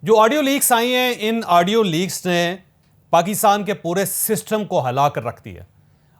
जो audio leaks आई हैं, इन audio leaks ने पाकिस्तान के पूरे सिस्टम को हिला कर रख दिया।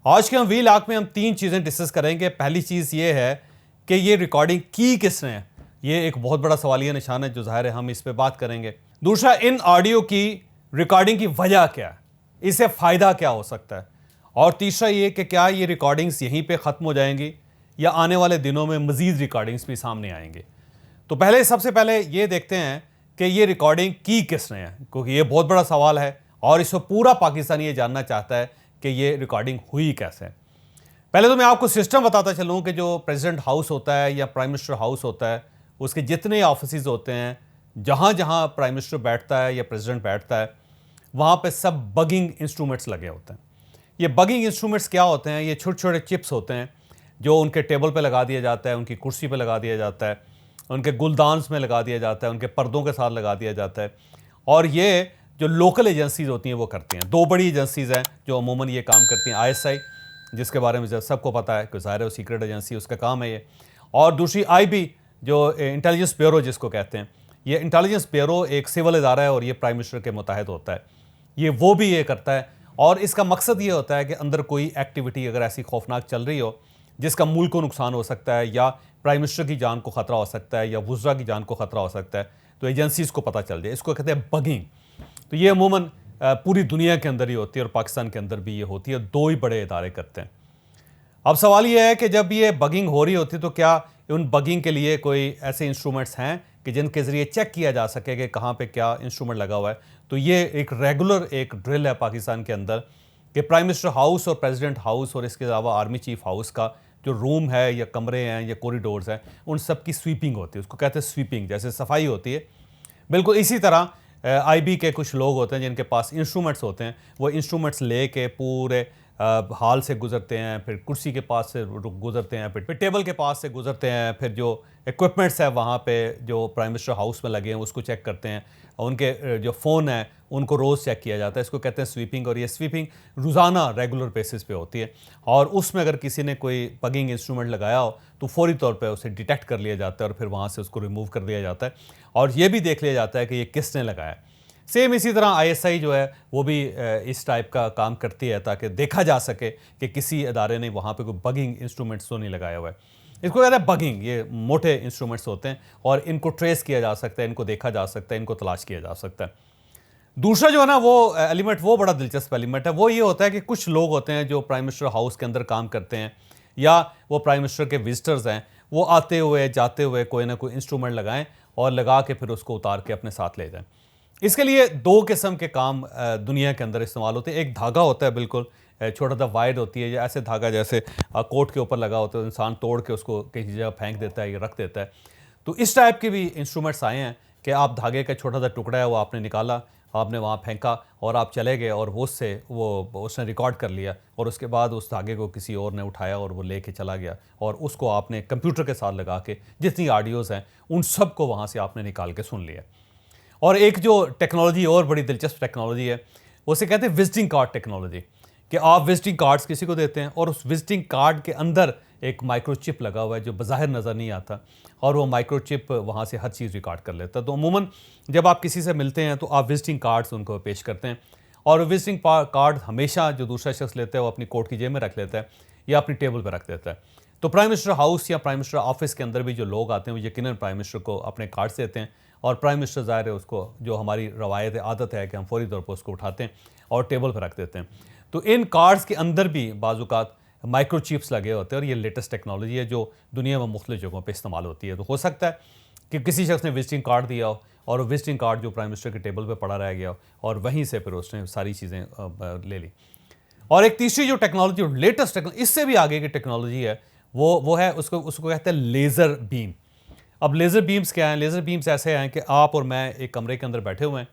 आज के हम वी लाख में हम तीन चीज़ें डिस्कस करेंगे। पहली चीज़ ये है कि ये रिकॉर्डिंग की किसने है। ये एक बहुत बड़ा सवालिया निशान है जो ज़ाहिर है हम इस पर बात करेंगे। दूसरा, इन ऑडियो की रिकॉर्डिंग की वजह क्या है, इससे फ़ायदा क्या हो सकता है। और तीसरा ये कि क्या ये रिकॉर्डिंग्स यहीं पे ख़त्म हो जाएंगी या आने वाले दिनों में मज़ीद रिकॉर्डिंग्स भी सामने आएंगे। तो सबसे पहले ये देखते हैं कि ये रिकॉर्डिंग की किसने है, क्योंकि ये बहुत बड़ा सवाल है और इसको पूरा पाकिस्तान ये जानना चाहता है कि ये रिकॉर्डिंग हुई कैसे। पहले तो मैं आपको सिस्टम बताता चलूँ कि जो प्रेसिडेंट हाउस होता है या प्राइम मिनिस्टर हाउस होता है, उसके जितने ऑफिस होते हैं, जहाँ जहाँ प्राइम मिनिस्टर बैठता है या प्रेसिडेंट बैठता है, वहाँ पे सब बगिंग इंस्ट्रूमेंट्स लगे होते हैं। ये बगिंग इंस्ट्रूमेंट्स क्या होते हैं? ये छोटे छोटे चिप्स होते हैं जो उनके टेबल पे लगा दिया जाता है, उनकी कुर्सी पे लगा दिया जाता है, उनके गुलदान्स में लगा दिया जाता है, उनके पर्दों के साथ लगा दिया जाता है। और ये जो लोकल एजेंसीज़ होती हैं वो करती हैं। दो बड़ी एजेंसीज़ हैं जो अमूमन ये काम करती हैं। ISI, जिसके बारे में सबको पता है कि ज़ाहिर है सीक्रेट एजेंसी, उसका काम है ये। और दूसरी IB, जो इंटेलिजेंस ब्यूरो जिसको कहते हैं। ये इंटेलिजेंस ब्यूरो एक सिविल इदारा है और ये प्राइम मिनिस्टर के मुताहिद होता है। ये वो भी ये करता है और इसका मकसद ये होता है कि अंदर कोई एक्टिविटी अगर ऐसी खौफनाक चल रही हो जिसका मुल्क को नुकसान हो सकता है या प्राइम मिनिस्टर की जान को ख़तरा हो सकता है या वुज़रा की जान को ख़तरा हो सकता है, तो एजेंसीज़ को पता चल जाए। इसको कहते हैं बगिंग। तो ये अमूमन पूरी दुनिया के अंदर ही होती है और पाकिस्तान के अंदर भी ये होती है। दो ही बड़े इदारे करते हैं। अब सवाल ये है कि जब ये बगिंग हो रही होती है तो क्या उन बगिंग के लिए कोई ऐसे इंस्ट्रूमेंट्स हैं कि जिनके ज़रिए चेक किया जा सके कि कहाँ पे क्या इंस्ट्रूमेंट लगा हुआ है। तो ये एक रेगुलर एक ड्रिल है पाकिस्तान के अंदर कि प्राइम मिनिस्टर हाउस और प्रेसिडेंट हाउस और इसके अलावा आर्मी चीफ हाउस का जो रूम है या कमरे हैं या कॉरिडोर्स हैं, उन सब की स्वीपिंग होती है। उसको कहते हैं स्वीपिंग, जैसे सफाई होती है। बिल्कुल इसी तरह IB के कुछ लोग होते हैं जिनके पास इंस्ट्रूमेंट्स होते हैं, वो इंस्ट्रूमेंट्स ले के पूरे हॉल से गुजरते हैं, फिर कुर्सी के पास से गुजरते हैं, फिर टेबल के पास से गुजरते हैं, फिर जो इक्विपमेंट्स है वहाँ पे जो प्राइम मिनिस्टर हाउस में लगे हैं उसको चेक करते हैं। उनके जो फ़ोन है उनको रोज़ चेक किया जाता है। इसको कहते हैं स्वीपिंग। और ये स्वीपिंग रोज़ाना रेगुलर बेसिस पे होती है और उसमें अगर किसी ने कोई बगिंग इंस्ट्रूमेंट लगाया हो तो फौरी तौर पे उसे डिटेक्ट कर लिया जाता है और फिर वहाँ से उसको रिमूव कर दिया जाता है और ये भी देख लिया जाता है कि ये किसने लगाया। सेम इसी तरह ISI जो है वो भी इस टाइप का काम करती है ताकि देखा जा सके कि किसी अदारे ने वहाँ पे कोई बगिंग इंस्ट्रूमेंट्स तो नहीं लगाया हुआ है। इसको कहते हैं बगिंग। ये मोटे इंस्ट्रूमेंट्स होते हैं और इनको ट्रेस किया जा सकता है, इनको देखा जा सकता है, इनको तलाश किया जा सकता है। दूसरा जो है ना वो एलिमेंट, वो बड़ा दिलचस्प एलिमेंट है। वो ये होता है कि कुछ लोग होते हैं जो प्राइम मिनिस्टर हाउस के अंदर काम करते हैं या वो प्राइम मिनिस्टर के विजिटर्स हैं, वो आते हुए जाते हुए कोई ना कोई इंस्ट्रूमेंट लगाएं और लगा के फिर उसको उतार के अपने साथ ले जाएं। इसके लिए दो किस्म के काम दुनिया के अंदर इस्तेमाल होते हैं। एक धागा होता है, बिल्कुल छोटा सा वायर होती है, या ऐसे धागा जैसे कोट के ऊपर लगा होता है, इंसान तोड़ के उसको किसी जगह फेंक देता है या रख देता है। तो इस टाइप के भी इंस्ट्रूमेंट्स आए हैं कि आप धागे का छोटा सा टुकड़ा है वो आपने निकाला, आपने वहाँ फेंका और आप चले गए और उसने रिकॉर्ड कर लिया और उसके बाद उस धागे को किसी और ने उठाया और वो लेके चला गया और उसको आपने कंप्यूटर के साथ लगा के जितनी ऑडियोज़ हैं उन सब को वहाँ से आपने निकाल के सुन लिया। और एक जो टेक्नोलॉजी और बड़ी दिलचस्प टेक्नोलॉजी है उसे कहते हैं विजिटिंग कार्ड टेक्नोलॉजी, कि आप विजिटिंग कार्ड्स किसी को देते हैं और उस विजिटिंग कार्ड के अंदर एक माइक्रोचिप लगा हुआ है जो बज़ाहिर नज़र नहीं आता और वो माइक्रोचिप वहाँ से हर चीज़ रिकॉर्ड कर लेता है। तो अमूमन जब आप किसी से मिलते हैं तो आप विजिटिंग कार्ड्स उनको पेश करते हैं और विजिटिंग कार्ड हमेशा जो दूसरा शख्स लेता है वो अपनी कोट की जेब में रख लेता है या अपनी टेबल पर रख देता है। तो प्राइम मिनिस्टर हाउस या प्राइम मिनिस्टर ऑफिस के अंदर भी जो लोग आते हैं वो यकीनन प्राइम मिनिस्टर को अपने कार्ड्स देते हैं और प्राइम मिनिस्टर ज़ाहिर है उसको, जो हमारी रवायत आदत है कि हम फौरी तौर पर उसको उठाते हैं और टेबल पर रख देते हैं। तो इन कार्ड्स के अंदर भी बाज़-औक़ात माइक्रोचिप्स लगे होते हैं और ये लेटेस्ट टेक्नोलॉजी है जो दुनिया में मुख्तलिफ जगहों पे इस्तेमाल होती है। तो हो सकता है कि किसी शख्स ने विजिटिंग कार्ड दिया हो और वो विजिटिंग कार्ड जो प्राइम मिनिस्टर के टेबल पे पड़ा रह गया हो और वहीं से फिर उसने सारी चीज़ें ले ली। और एक तीसरी जो टेक्नोलॉजी, लेटेस्ट टेक्नोलॉजी, इससे भी आगे की टेक्नोलॉजी है, वो है उसको कहते हैं लेज़र बीम। अब लेज़र बीम्स क्या हैं? लेज़र बीम्स ऐसे हैं कि आप और मैं एक कमरे के अंदर बैठे हुए हैं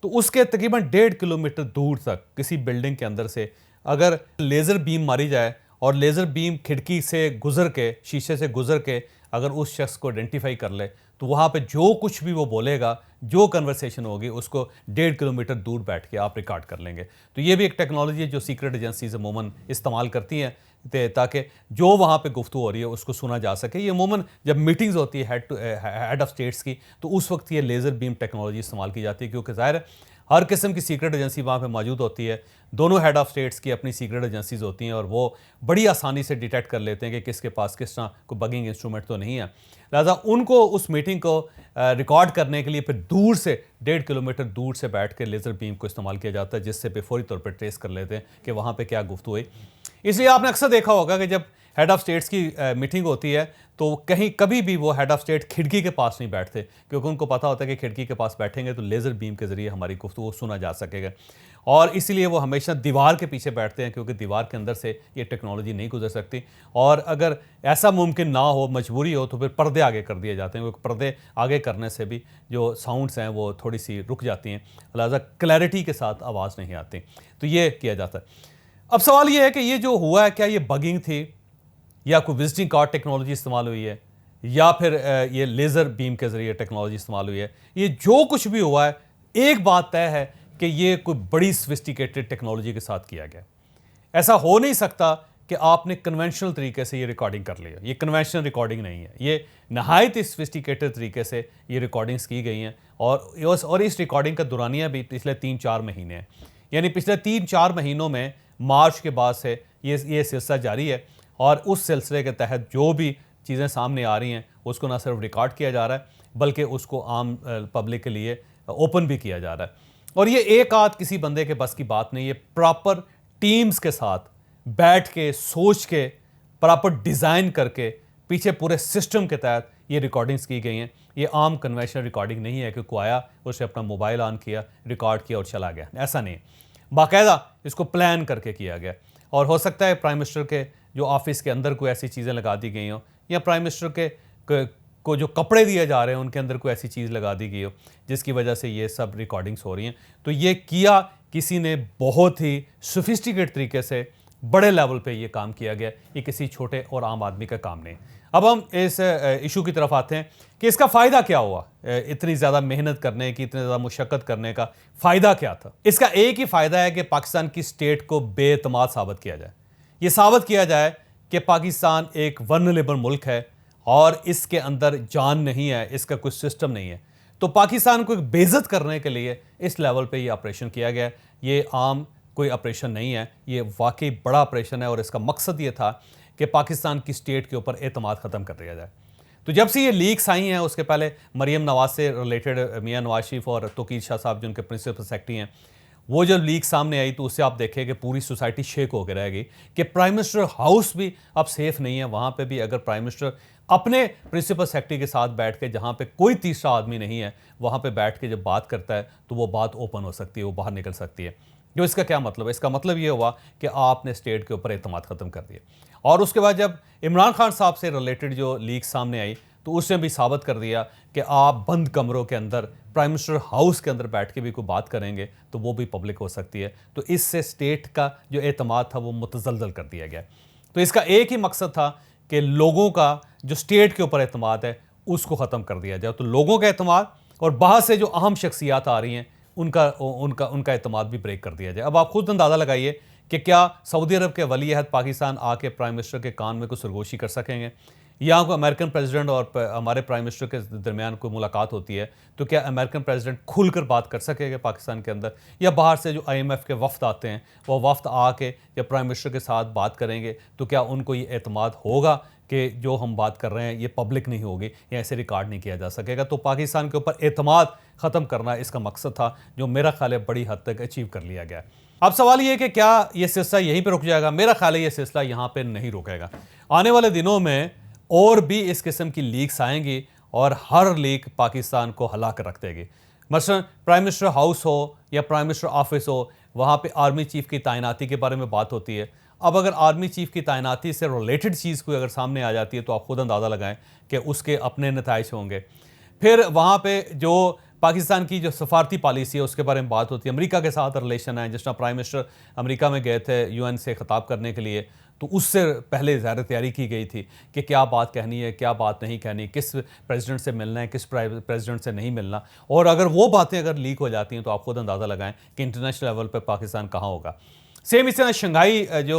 तो उसके तकरीबन 1.5 किलोमीटर दूर तक किसी बिल्डिंग के अंदर से अगर लेज़र बीम मारी जाए और लेज़र बीम खिड़की से गुजर के, शीशे से गुजर के अगर उस शख्स को आइडेंटिफाई कर ले तो वहाँ पे जो कुछ भी वो बोलेगा, जो कन्वर्सेशन होगी, उसको 1.5 किलोमीटर दूर बैठ के आप रिकॉर्ड कर लेंगे। तो ये भी एक टेक्नोलॉजी है जो सीक्रेट एजेंसीज अमूमन इस्तेमाल करती हैं ताकि जो वहाँ पे गुफ्तगू हो रही है उसको सुना जा सके। ये अमूमन जब मीटिंग्स होती है हेड ऑफ स्टेट्स की, तो उस वक्त ये लेज़र बीम टेक्नोलॉजी इस्तेमाल की जाती है, क्योंकि ज़ाहिर है हर किस्म की सीक्रेट एजेंसी वहाँ पे मौजूद होती है। दोनों हेड ऑफ स्टेट्स की अपनी सीक्रेट एजेंसीज होती हैं और वो बड़ी आसानी से डिटेक्ट कर लेते हैं कि किसके पास किस तरह कोई बगिंग इंस्ट्रूमेंट तो नहीं है। लिहाजा उनको उस मीटिंग को रिकॉर्ड करने के लिए फिर दूर से 1.5 किलोमीटर दूर से बैठ के लेज़र बीम को इस्तेमाल किया जाता है, जिससे पे फौरी तौर पर ट्रेस कर लेते हैं कि वहाँ पे क्या गुफ्तगू हुई। इसलिए आपने अक्सर देखा होगा कि जब हेड ऑफ स्टेट्स की मीटिंग होती है तो कहीं कभी भी वो हेड ऑफ स्टेट खिड़की के पास नहीं बैठते, क्योंकि उनको पता होता है कि खिड़की के पास बैठेंगे तो लेज़र बीम के ज़रिए हमारी गुफ्तगू सुना जा सकेगा। और इसीलिए वो हमेशा दीवार के पीछे बैठते हैं, क्योंकि दीवार के अंदर से ये टेक्नोलॉजी नहीं गुजर सकती। और अगर ऐसा मुमकिन ना हो, मजबूरी हो, तो फिर पर्दे आगे कर दिए जाते हैं, क्योंकि पर्दे आगे करने से भी जो साउंड्स हैं वो थोड़ी सी रुक जाती हैं, लिहाजा क्लैरिटी के साथ आवाज़ नहीं आती। तो ये किया जाता है। अब सवाल ये है कि ये जो हुआ है, क्या ये बगिंग थी या कोई विजिटिंग कार्ड टेक्नोलॉजी इस्तेमाल हुई है, या फिर ये लेज़र बीम के ज़रिए टेक्नोलॉजी इस्तेमाल हुई है? ये जो कुछ भी हुआ है, एक बात तय है कि ये कोई बड़ी सोफिस्टिकेटेड टेक्नोलॉजी के साथ किया गया। ऐसा हो नहीं सकता कि आपने कन्वेंशनल तरीके से ये रिकॉर्डिंग कर ली है। ये कन्वेंशनल रिकॉर्डिंग नहीं है, ये नहायत ही सोफिस्टिकेटेड तरीके से ये रिकॉर्डिंग्स की गई हैं। और इस रिकॉर्डिंग का दुरानिया भी पिछले 3-4 महीने हैं। यानी पिछले 3-4 महीनों में मार्च के बाद से ये सिलसिला जारी है, और उस सिलसिले के तहत जो भी चीज़ें सामने आ रही हैं उसको ना सिर्फ रिकॉर्ड किया जा रहा है, बल्कि उसको आम पब्लिक के लिए ओपन भी किया जा रहा है। और ये एक आध किसी बंदे के बस की बात नहीं, ये प्रॉपर टीम्स के साथ बैठ के सोच के प्रॉपर डिज़ाइन करके पीछे पूरे सिस्टम के तहत ये रिकॉर्डिंग्स की गई हैं। ये आम कन्वेंशनल रिकॉर्डिंग नहीं है कि कोई आया, उसने अपना मोबाइल ऑन किया, रिकॉर्ड किया और चला गया। ऐसा नहीं है, बाकायदा इसको प्लान करके किया गया। और हो सकता है प्राइम मिनिस्टर के जो ऑफिस के अंदर कोई ऐसी चीज़ें लगा दी गई हों, या प्राइम मिनिस्टर को जो कपड़े दिए जा रहे हैं उनके अंदर कोई ऐसी चीज़ लगा दी गई हो जिसकी वजह से ये सब रिकॉर्डिंग्स हो रही हैं। तो ये किया किसी ने बहुत ही सोफिस्टिकेट तरीके से, बड़े लेवल पे ये काम किया गया। ये किसी छोटे और आम आदमी का काम नहीं। अब हम इस इशू की तरफ आते हैं कि इसका फ़ायदा क्या हुआ, इतनी ज़्यादा मेहनत करने की, इतनी ज़्यादा मुशक्क़त करने का फ़ायदा क्या था? इसका एक ही फ़ायदा है कि पाकिस्तान की स्टेट को बेएतमाद साबित किया जाए। ये साबित किया जाए कि पाकिस्तान एक वल्नरेबल मुल्क है और इसके अंदर जान नहीं है, इसका कोई सिस्टम नहीं है। तो पाकिस्तान को एक बेइज्जत करने के लिए इस लेवल पे ये ऑपरेशन किया गया। ये आम कोई ऑपरेशन नहीं है, ये वाकई बड़ा ऑपरेशन है, और इसका मकसद ये था कि पाकिस्तान की स्टेट के ऊपर एतमाद ख़त्म कर दिया जाए। तो जब से ये लीक्स आई हैं, उसके पहले मरीम नवाज से रिलेटेड मियां नवाज शरीफ और तोकीर शाह साहब जो उनके प्रिंसिपल सेक्रेटरी हैं, वो जब लीक सामने आई तो उससे आप देखें कि पूरी सोसाइटी शेक होकर रह गई कि प्राइम मिनिस्टर हाउस भी अब सेफ नहीं है। वहाँ पे भी अगर प्राइम मिनिस्टर अपने प्रिंसिपल सेक्रेटरी के साथ बैठ के, जहाँ पे कोई तीसरा आदमी नहीं है, वहाँ पे बैठ के जब बात करता है तो वो बात ओपन हो सकती है, वो बाहर निकल सकती है। जो इसका क्या मतलब है? इसका मतलब ये हुआ कि आपने स्टेट के ऊपर एतमाद ख़त्म कर दिया। और उसके बाद जब इमरान खान साहब से रिलेटेड जो लीक सामने आई तो उसने भी साबित कर दिया कि आप बंद कमरों के अंदर प्राइम मिनिस्टर हाउस के अंदर बैठ के भी कोई बात करेंगे तो वो भी पब्लिक हो सकती है। तो इससे स्टेट का जो एतमाद था वो मुतज़लज़ल कर दिया गया। तो इसका एक ही मकसद था कि लोगों का जो स्टेट के ऊपर एतमाद है उसको ख़त्म कर दिया जाए। तो लोगों का एतमाद और बाहर से जो अहम शख्सियात आ रही हैं उनका एतमाद भी ब्रेक कर दिया जाए। अब आप खुद अंदाज़ा लगाइए कि क्या सऊदी अरब के वली अहद पाकिस्तान आके प्राइम मिनिस्टर के कान में कोई सरगोशी कर सकेंगे? या कोई अमेरिकन प्रेसिडेंट और हमारे प्राइम मिनिस्टर के दरमियान कोई मुलाकात होती है तो क्या अमेरिकन प्रेसिडेंट खुलकर बात कर सकेगा पाकिस्तान के अंदर? या बाहर से जो IMF के वफ्द आते हैं वो वफ्द आके जब प्राइम मिनिस्टर के साथ बात करेंगे तो क्या उनको ये एतमाद होगा कि जो हम बात कर रहे हैं ये पब्लिक नहीं होगी या ऐसे रिकॉर्ड नहीं किया जा सकेगा? तो पाकिस्तान के ऊपर एतमाद ख़त्म करना इसका मकसद था, जो मेरा ख्याल है बड़ी हद तक अचीव कर लिया गया। अब सवाल ये है कि क्या ये सिलसिला यहीं पर रुक जाएगा? मेरा ख्याल है ये सिलसिला यहाँ पर नहीं रुकेगा। आने वाले दिनों में और भी इस किस्म की लीक्स आएंगी और हर लीक पाकिस्तान को हिला कर रख देगी। मसलन प्राइम मिनिस्टर हाउस हो या प्राइम मिनिस्टर ऑफिस हो, वहाँ पे आर्मी चीफ की तैनाती के बारे में बात होती है। अब अगर आर्मी चीफ की तैनाती से रिलेटेड चीज़ कोई अगर सामने आ जाती है तो आप खुद अंदाज़ा लगाएं कि उसके अपने नताइज होंगे। फिर वहाँ पे जो पाकिस्तान की जो सफारती पॉलिसी है उसके बारे में बात होती है। अमेरिका के साथ रिलेशन है, जिस तरह प्राइम मिनिस्टर अमेरिका में गए थे UN से खिताब करने के लिए, तो उससे पहले ज़्यादा तैयारी की गई थी कि क्या बात कहनी है, क्या बात नहीं कहनी, किस प्रेसिडेंट से मिलना है, किस प्रेसिडेंट से नहीं मिलना। और अगर वो बातें अगर लीक हो जाती हैं तो आप खुद अंदाज़ा लगाएं कि इंटरनेशनल लेवल पर पाकिस्तान कहाँ होगा। सेम इस तरह शंघाई जो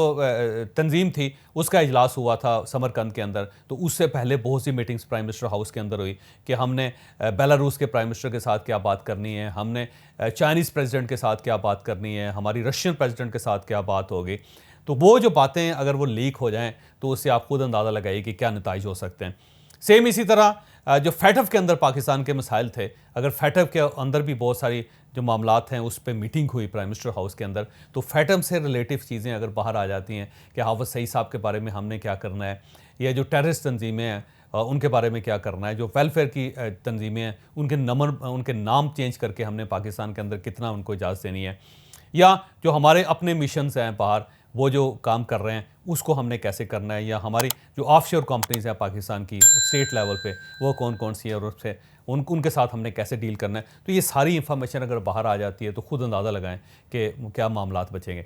तंजीम थी उसका इजलास हुआ था समरकंद के अंदर, तो उससे पहले बहुत सी मीटिंग्स प्राइम मिनिस्टर हाउस के अंदर हुई कि हमने बेलारूस के प्राइम मिनिस्टर के साथ क्या बात करनी है, हमने चाइनीज़ प्रेसिडेंट के साथ क्या बात करनी है, हमारी रशियन प्रेसिडेंट के साथ क्या बात होगी। तो वो जो बातें अगर वो लीक हो जाएं तो उससे आप खुद अंदाज़ा लगाइए कि क्या नताइज हो सकते हैं। सेम इसी तरह जो फैटफ के अंदर पाकिस्तान के मसाइल थे, अगर फैटफ के अंदर भी बहुत सारी जो मामलात हैं उस पर मीटिंग हुई प्राइम मिनिस्टर हाउस के अंदर, तो फैटम से रिलेटिव चीज़ें अगर बाहर आ जाती हैं कि हाफिज़ सईद साहब के बारे में हमने क्या करना है, या जो टेररिस्ट तंजीमें हैं उनके बारे में क्या करना है, जो वेलफेयर की तंजीमें हैं उनके नाम चेंज करके हमने पाकिस्तान के अंदर कितना उनको इजाज़त देनी है, या जो हमारे अपने मिशंस हैं बाहर वो जो काम कर रहे हैं उसको हमने कैसे करना है, या हमारी जो ऑफशोर कंपनीज हैं पाकिस्तान की स्टेट लेवल पे वो कौन कौन सी है और उससे उनके साथ हमने कैसे डील करना है। तो ये सारी इंफॉर्मेशन अगर बाहर आ जाती है तो खुद अंदाज़ा लगाएं कि क्या मामलात बचेंगे।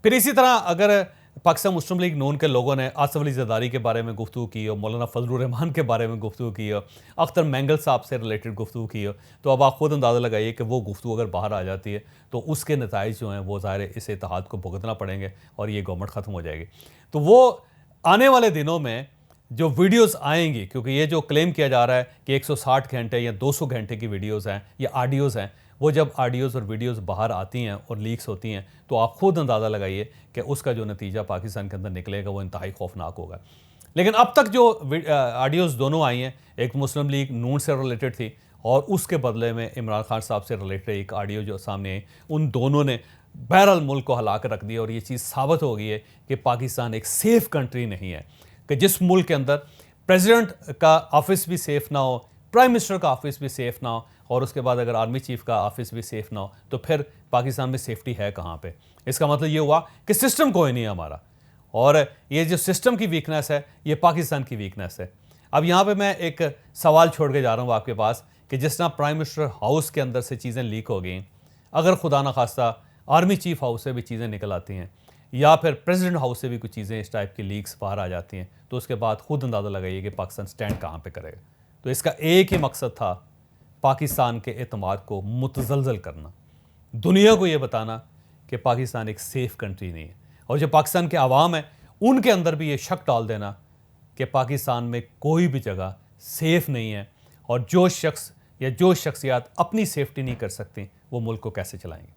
फिर इसी तरह अगर पाकिस्तान मुस्लिम लीग नून के लोगों ने आसफ अली ज़रदारी के बारे में गुफ्तगू की हो, मौलाना फजलुर रहमान के बारे में गुफ्तगू की हो, अख्तर मैंगल साहब से रिलेटेड गुफ्तगू की हो, तो अब आप खुद अंदाज़ा लगाइए कि वो गुफ्तगू अगर बाहर आ जाती है तो उसके नताइज जो हैं वो ज़ाहिर है इस इत्तेहाद को भुगतना पड़ेंगे और ये गवर्नमेंट ख़त्म हो जाएगी। तो वो आने वाले दिनों में जो वीडियोस आएंगी, क्योंकि ये जो क्लेम किया जा रहा है कि 160 घंटे या 200 घंटे की वीडियोस हैं या ऑडियोज़ हैं, वो जब ऑडियोज़ और वीडियोस बाहर आती हैं और लीक्स होती हैं तो आप खुद अंदाज़ा लगाइए कि उसका जो नतीजा पाकिस्तान के अंदर निकलेगा वो इंतहाई खौफनाक होगा। लेकिन अब तक जो ऑडियोज़ दोनों आई हैं, एक मुस्लिम लीग नून से रिलेटेड थी और उसके बदले में इमरान खान साहब से रिलेटेड एक ऑडियो जो सामने आई, उन दोनों ने बहरहाल मुल्क को हिला कर रख दिया और ये चीज़ साबित हो गई है कि पाकिस्तान एक सेफ़ कंट्री नहीं है, कि जिस मुल्क के अंदर प्रेसिडेंट का ऑफिस भी सेफ़ ना हो, प्राइम मिनिस्टर का ऑफिस भी सेफ़ ना हो और उसके बाद अगर आर्मी चीफ का ऑफिस भी सेफ़ ना हो, तो फिर पाकिस्तान में सेफ्टी है कहाँ पे। इसका मतलब ये हुआ कि सिस्टम कोई नहीं है हमारा, और ये जो सिस्टम की वीकनेस है ये पाकिस्तान की वीकनेस है। अब यहाँ पे मैं एक सवाल छोड़ के जा रहा हूँ आपके पास कि जिस तरह प्राइम मिनिस्टर हाउस के अंदर से चीज़ें लीक हो गई, अगर खुदा न खास्ता आर्मी चीफ हाउस से भी चीज़ें निकल आती हैं या फिर प्रेसिडेंट हाउस से भी कुछ चीज़ें इस टाइप की लीक्स बाहर आ जाती हैं, तो उसके बाद खुद अंदाज़ा लगाइए कि पाकिस्तान स्टैंड कहाँ पे करेगा। तो इसका एक ही मकसद था, पाकिस्तान के एतमाद को मुतज़लज़ल करना, दुनिया को ये बताना कि पाकिस्तान एक सेफ़ कंट्री नहीं है, और जो पाकिस्तान के आवाम है उनके अंदर भी ये शक डाल देना कि पाकिस्तान में कोई भी जगह सेफ़ नहीं है, और जो शख्स या जो शख्सियात अपनी सेफ्टी नहीं कर सकती वो मुल्क को कैसे चलाएंगे।